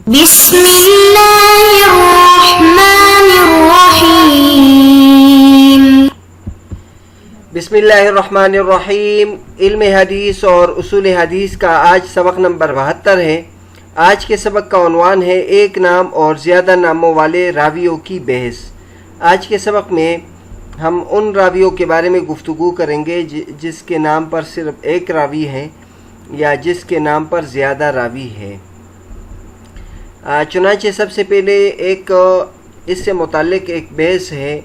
بسم اللہ الرحمن الرحیم۔ بسم اللہ الرحمن الرحیم۔ علم حدیث اور اصول حدیث کا آج سبق نمبر 72 ہے۔ آج کے سبق کا عنوان ہے ایک نام اور زیادہ ناموں والے راویوں کی بحث۔ آج کے سبق میں ہم ان راویوں کے بارے میں گفتگو کریں گے جس کے نام پر صرف ایک راوی ہے یا جس کے نام پر زیادہ راوی ہے۔ چنانچہ سب سے پہلے ایک اس سے متعلق ایک بحث ہے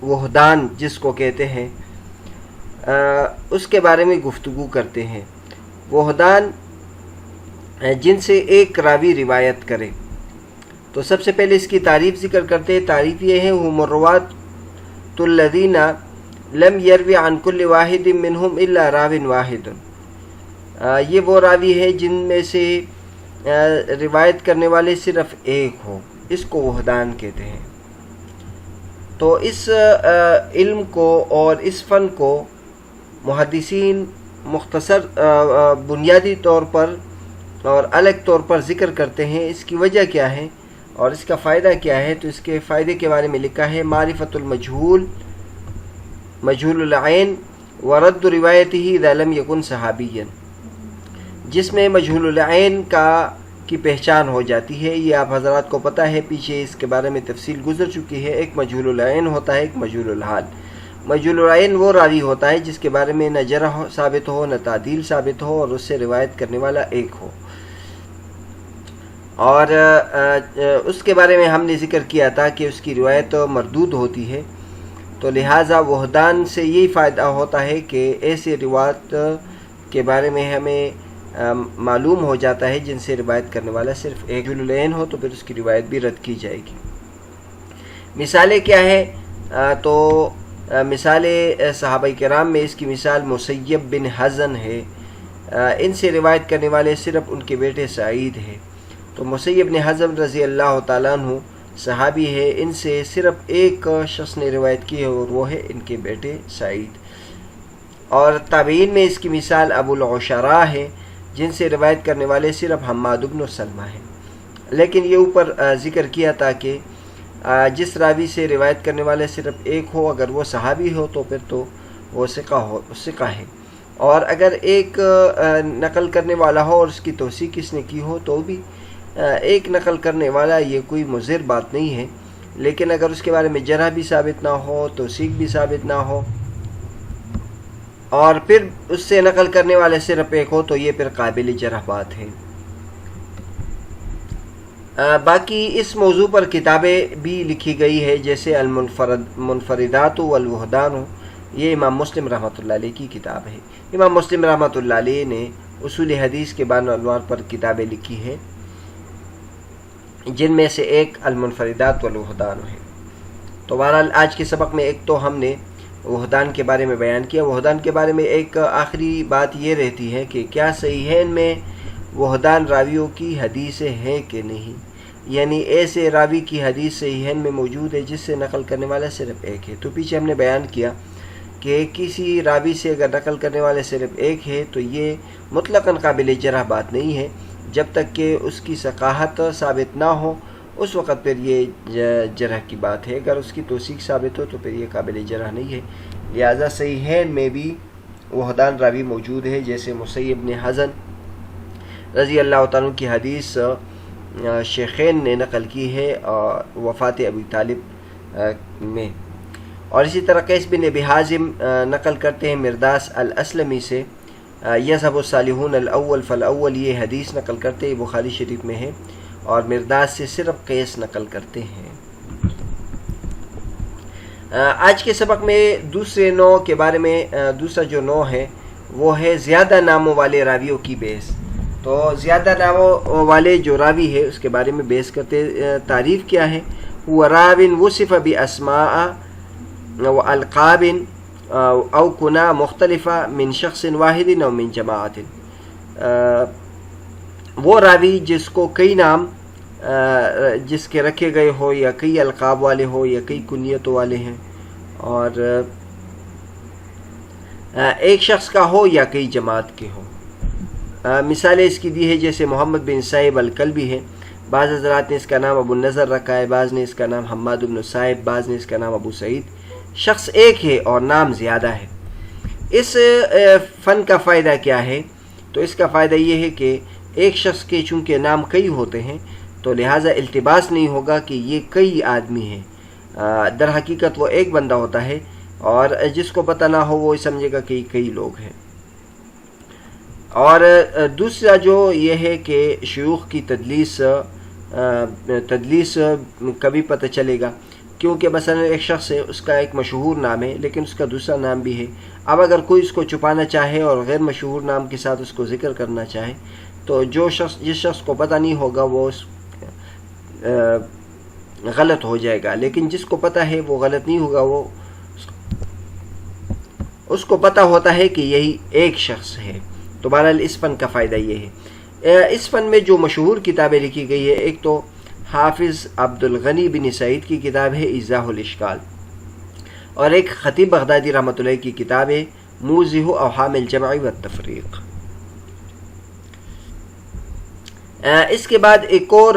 وحدان جس کو کہتے ہیں، اس کے بارے میں گفتگو کرتے ہیں۔ وحدان جن سے ایک راوی روایت کرے، تو سب سے پہلے اس کی تعریف ذکر کرتے ہیں۔ تعریف یہ ہے هم الروات الذین لم یروی عن کل واحد منهم الا راو واحد۔ یہ وہ راوی ہے جن میں سے روایت کرنے والے صرف ایک ہو، اس کو وحدان کہتے ہیں۔ تو اس علم کو اور اس فن کو محدثین مختصر بنیادی طور پر اور الگ طور پر ذکر کرتے ہیں۔ اس کی وجہ کیا ہے اور اس کا فائدہ کیا ہے؟ تو اس کے فائدے کے بارے میں لکھا ہے معرفت المجہول، مجہول العین ورد روایتہ اذا لم یکن صحابیا، جس میں مجہول العین کی پہچان ہو جاتی ہے۔ یہ آپ حضرات کو پتہ ہے، پیچھے اس کے بارے میں تفصیل گزر چکی ہے۔ ایک مجہول العین ہوتا ہے، ایک مجہول الحال۔ مجہول العین وہ راوی ہوتا ہے جس کے بارے میں نہ جرح ثابت ہو نہ تعدیل ثابت ہو اور اس سے روایت کرنے والا ایک ہو۔ اور اس کے بارے میں ہم نے ذکر کیا تھا کہ اس کی روایت مردود ہوتی ہے، تو لہٰذا وحدان سے یہی فائدہ ہوتا ہے کہ ایسے روایت کے بارے میں ہمیں معلوم ہو جاتا ہے جن سے روایت کرنے والا صرف ایک العین ہو، تو پھر اس کی روایت بھی رد کی جائے گی۔ مثالیں کیا ہے؟ تو مثال صحابہ کرام میں اس کی مثال مسیب بن حزن ہے۔ ان سے روایت کرنے والے صرف ان کے بیٹے سعید ہیں۔ تو مسیب بن حزن رضی اللہ تعالیٰ عنہ صحابی ہے، ان سے صرف ایک شخص نے روایت کی ہے اور وہ ہے ان کے بیٹے سعید۔ اور تابعین میں اس کی مثال ابو العشراء ہے، جن سے روایت کرنے والے صرف حماد بن سلمہ ہیں۔ لیکن یہ اوپر ذکر کیا تھا کہ جس راوی سے روایت کرنے والے صرف ایک ہو، اگر وہ صحابی ہو تو پھر تو وہ ثقہ ہے، اور اگر ایک نقل کرنے والا ہو اور اس کی توثیق کس نے کی ہو تو بھی ایک نقل کرنے والا یہ کوئی مضر بات نہیں ہے۔ لیکن اگر اس کے بارے میں جرح بھی ثابت نہ ہو، توثیق بھی ثابت نہ ہو، اور پھر اس سے نقل کرنے والے صرف ایک ہو، تو یہ پھر قابل جرح بات ہے۔ باقی اس موضوع پر کتابیں بھی لکھی گئی ہے، جیسے المنفردات والوحدان، یہ امام مسلم رحمۃ اللہ علیہ کی کتاب ہے۔ امام مسلم رحمۃ اللہ علیہ نے اصول حدیث کے عنوان پر کتابیں لکھی ہیں، جن میں سے ایک المنفردات والوحدان ہے۔ تو بہرحال آج کے سبق میں ایک تو ہم نے وحدان کے بارے میں بیان کیا۔ وحدان کے بارے میں ایک آخری بات یہ رہتی ہے کہ کیا صحیحین میں وحدان راویوں کی حدیثیں ہیں کہ نہیں، یعنی ایسے راوی کی حدیث صحیحین میں موجود ہے جس سے نقل کرنے والا صرف ایک ہے۔ تو پیچھے ہم نے بیان کیا کہ کسی راوی سے اگر نقل کرنے والے صرف ایک ہے تو یہ مطلقاً قابل جرح بات نہیں ہے، جب تک کہ اس کی ثقاہت ثابت نہ ہو، اس وقت پھر یہ جرح کی بات ہے۔ اگر اس کی توثیق ثابت ہو تو پھر یہ قابل جرح نہیں ہے۔ لہذا صحیحین میں بھی وحدان راوی موجود ہے، جیسے مسیب بن حزن رضی اللہ تعالیٰ کی حدیث شیخین نے نقل کی ہے وفات ابی طالب میں۔ اور اسی طرح قیس بن ابی حازم نقل کرتے ہیں مرداس الاسلمی سے، یذهب الصالحون الاول فالاول، یہ حدیث نقل کرتے ہیں، بخاری شریف میں ہے، اور مرداس سے صرف قیس نقل کرتے ہیں۔ آج کے سبق میں دوسرے نوع کے بارے میں، دوسرا جو نوع ہے وہ ہے زیادہ ناموں والے راویوں کی بحث۔ تو زیادہ ناموں والے جو راوی ہے اس کے بارے میں بحث کرتے۔ تعریف کیا ہے؟ هو راو وصف باسماء والقاب او کنا مختلفہ من شخص واحد او من جماعت، وہ راوی جس کو کئی نام جس کے رکھے گئے ہو، یا کئی القاب والے ہو، یا کئی کنیتوں والے ہیں، اور ایک شخص کا ہو یا کئی جماعت کے ہو۔ مثالیں اس کی دی ہے، جیسے محمد بن صاحب الکلبی ہے، بعض حضرات نے اس کا نام ابو النضر رکھا ہے، بعض نے اس کا نام حماد بن صائب، بعض نے اس کا نام ابو سعید۔ شخص ایک ہے اور نام زیادہ ہے۔ اس فن کا فائدہ کیا ہے؟ تو اس کا فائدہ یہ ہے کہ ایک شخص کے چونکہ نام کئی ہوتے ہیں تو لہٰذا التباس نہیں ہوگا کہ یہ کئی آدمی ہیں، در حقیقت وہ ایک بندہ ہوتا ہے، اور جس کو پتہ نہ ہو وہ سمجھے گا کہ کئی لوگ ہیں۔ اور دوسرا جو یہ ہے کہ شیوخ کی تدلیس کبھی پتہ چلے گا، کیونکہ مثلا ایک شخص ہے، اس کا ایک مشہور نام ہے لیکن اس کا دوسرا نام بھی ہے۔ اب اگر کوئی اس کو چھپانا چاہے اور غیر مشہور نام کے ساتھ اس کو ذکر کرنا چاہے تو جس شخص کو پتہ نہیں ہوگا وہ غلط ہو جائے گا، لیکن جس کو پتہ ہے وہ غلط نہیں ہوگا، وہ اس کو پتہ ہوتا ہے کہ یہی ایک شخص ہے۔ تو بہرحال اس فن کا فائدہ یہ ہے۔ اس فن میں جو مشہور کتابیں لکھی گئی ہے، ایک تو حافظ عبد الغنی بن سعید کی کتاب ہے ایضاح الاشکال، اور ایک خطیب بغدادی رحمۃ اللہ کی کتاب ہے موضح اوہام الجمع والتفریق۔ اس کے بعد ایک اور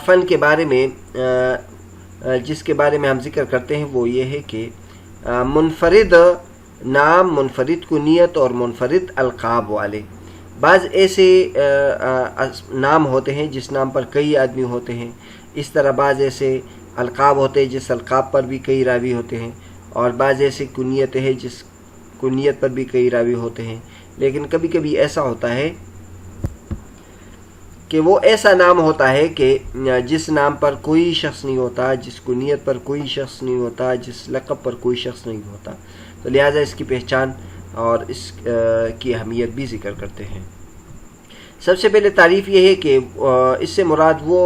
فن کے بارے میں جس کے بارے میں ہم ذکر کرتے ہیں وہ یہ ہے کہ منفرد نام، منفرد کنیت اور منفرد القاب والے۔ بعض ایسے نام ہوتے ہیں جس نام پر کئی آدمی ہوتے ہیں، اس طرح بعض ایسے القاب ہوتے ہیں جس القاب پر بھی کئی راوی ہوتے ہیں، اور بعض ایسے کنیتیں ہیں جس کنیت پر بھی کئی راوی ہوتے ہیں۔ لیکن کبھی کبھی ایسا ہوتا ہے کہ وہ ایسا نام ہوتا ہے کہ جس نام پر کوئی شخص نہیں ہوتا، جس کنیت پر کوئی شخص نہیں ہوتا، جس لقب پر کوئی شخص نہیں ہوتا، تو لہٰذا اس کی پہچان اور اس کی اہمیت بھی ذکر کرتے ہیں۔ سب سے پہلے تعریف یہ ہے کہ اس سے مراد وہ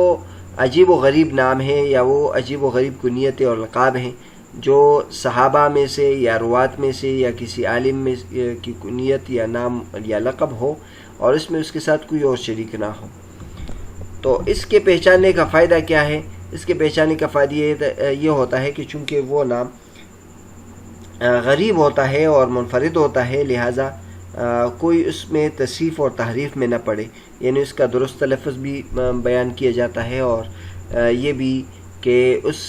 عجیب و غریب نام ہیں یا وہ عجیب و غریب کنیتیں اور لقاب ہیں جو صحابہ میں سے یا روات میں سے یا کسی عالم میں کی کنیت یا نام یا لقب ہو اور اس میں اس کے ساتھ کوئی اور شریک نہ ہو۔ تو اس کے پہچاننے کا فائدہ کیا ہے؟ اس کے پہچاننے کا فائدہ یہ ہوتا ہے کہ چونکہ وہ نام غریب ہوتا ہے اور منفرد ہوتا ہے، لہٰذا کوئی اس میں تصحیف اور تحریف میں نہ پڑے، یعنی اس کا درست لفظ بھی بیان کیا جاتا ہے، اور یہ بھی کہ اس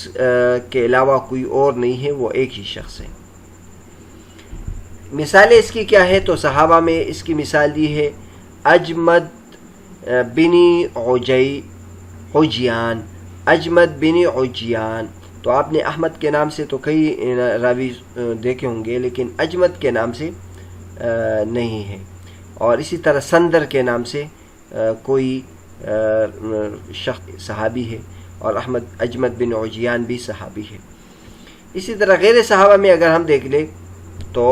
کے علاوہ کوئی اور نہیں ہے، وہ ایک ہی شخص ہے۔ مثالیں اس کی کیا ہے؟ تو صحابہ میں اس کی مثال دی ہے اجمد بن عجیان، اجمد بن عجیان۔ تو آپ نے احمد کے نام سے تو کئی راوی دیکھے ہوں گے لیکن اجمد کے نام سے نہیں ہے، اور اسی طرح سندر کے نام سے کوئی شخص صحابی ہے، اور اجمد بن عجیان بھی صحابی ہے۔ اسی طرح غیر صحابہ میں اگر ہم دیکھ لیں تو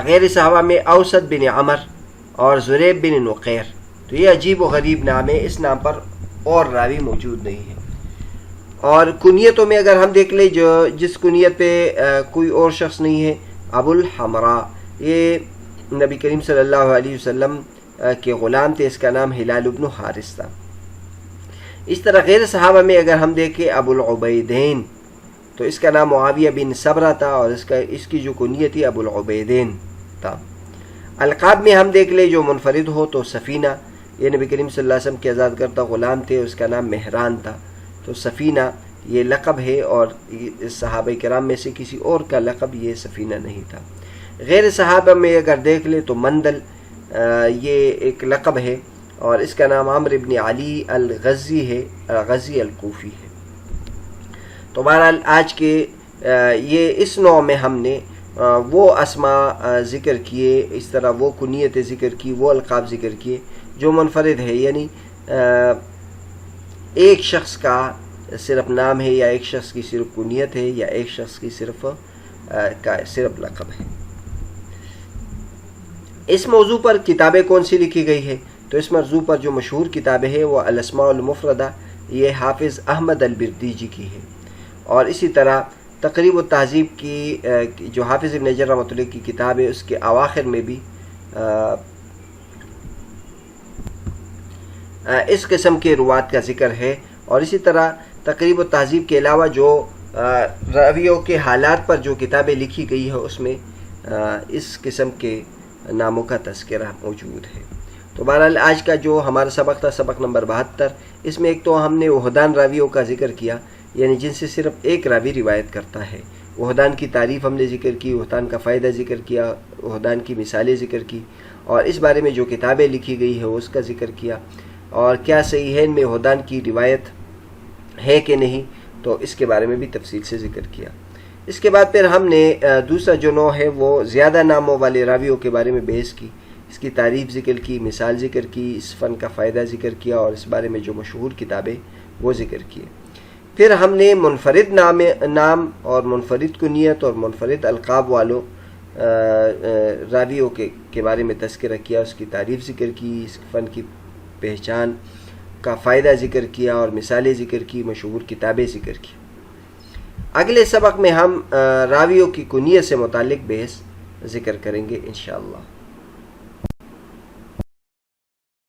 غیر صحابہ میں اوسط بن عمر اور زریب بن نقیر، تو یہ عجیب و غریب نام ہے، اس نام پر اور راوی موجود نہیں ہے۔ اور کنیتوں میں اگر ہم دیکھ لیں جس کنیت پہ کوئی اور شخص نہیں ہے، ابو الحمراء، یہ نبی کریم صلی اللہ علیہ وسلم کے غلام تھے، اس کا نام ہلال بن حارث تھا۔ اس طرح غیر صحابہ میں اگر ہم دیکھیں ابو العبیدین، تو اس کا نام معاویہ بن صبرہ تھا، اور اس کی جو کنیت تھی ابو العبیدین تھا۔ القاب میں ہم دیکھ لیں جو منفرد ہو تو سفینہ، یہ نبی کریم صلی اللہ علیہ وسلم کے آزاد کردہ غلام تھے، اس کا نام مہران تھا، تو سفینہ یہ لقب ہے، اور صحابہ کرام میں سے کسی اور کا لقب یہ سفینہ نہیں تھا۔ غیر صحابہ میں اگر دیکھ لیں تو مندل یہ ایک لقب ہے، اور اس کا نام عمرو بن علی الغزی ہے، غزی الکوفی ہے۔ تو بہرحال آج کے یہ اس نوع میں ہم نے وہ اسماء ذکر کیے، اس طرح وہ کنیتیں ذکر کی، وہ القاب ذکر کیے جو منفرد ہے، یعنی ایک شخص کا صرف نام ہے، یا ایک شخص کی صرف کنیت ہے، یا ایک شخص کی صرف لقب ہے۔ اس موضوع پر کتابیں کون سی لکھی گئی ہے؟ تو اس موضوع پر جو مشہور کتابیں ہیں وہ الاسماء المفردہ، یہ حافظ احمد البردیجی کی ہے، اور اسی طرح تقریب التہذیب کی جو حافظ ابن حجر رحمۃ اللہ کی کتاب ہے، اس کے اواخر میں بھی اس قسم کے روات کا ذکر ہے، اور اسی طرح تقریب التہذیب کے علاوہ جو راویوں کے حالات پر جو کتابیں لکھی گئی ہے اس میں اس قسم کے ناموں کا تذکرہ موجود ہے۔ تو بہرحال آج کا جو ہمارا سبق تھا، سبق نمبر 72، اس میں ایک تو ہم نے وحدان راویوں کا ذکر کیا، یعنی جن سے صرف ایک راوی روایت کرتا ہے۔ وحدان کی تعریف ہم نے ذکر کی، وحدان کا فائدہ ذکر کیا، وحدان کی مثالیں ذکر کی، اور اس بارے میں جو کتابیں لکھی گئی ہے اس کا ذکر کیا، اور کیا صحیحین میں وحدان کی روایت ہے کہ نہیں، تو اس کے بارے میں بھی تفصیل سے ذکر کیا۔ اس کے بعد پھر ہم نے دوسرا جو نوع ہے وہ زیادہ ناموں والے راویوں کے بارے میں بحث کی، اس کی تعریف ذکر کی، مثال ذکر کی، اس فن کا فائدہ ذکر کیا، اور اس بارے میں جو مشہور کتابیں وہ ذکر کیے۔ پھر ہم نے منفرد نام اور منفرد کنیت اور منفرد القاب والوں راویوں کے بارے میں تذکرہ کیا، اس کی تعریف ذکر کی، اس فن کی پہچان کا فائدہ ذکر کیا، اور مثالیں ذکر کی، مشہور کتابیں ذکر کی۔ اگلے سبق میں ہم راویوں کی کنیت سے متعلق بحث ذکر کریں گے انشاءاللہ۔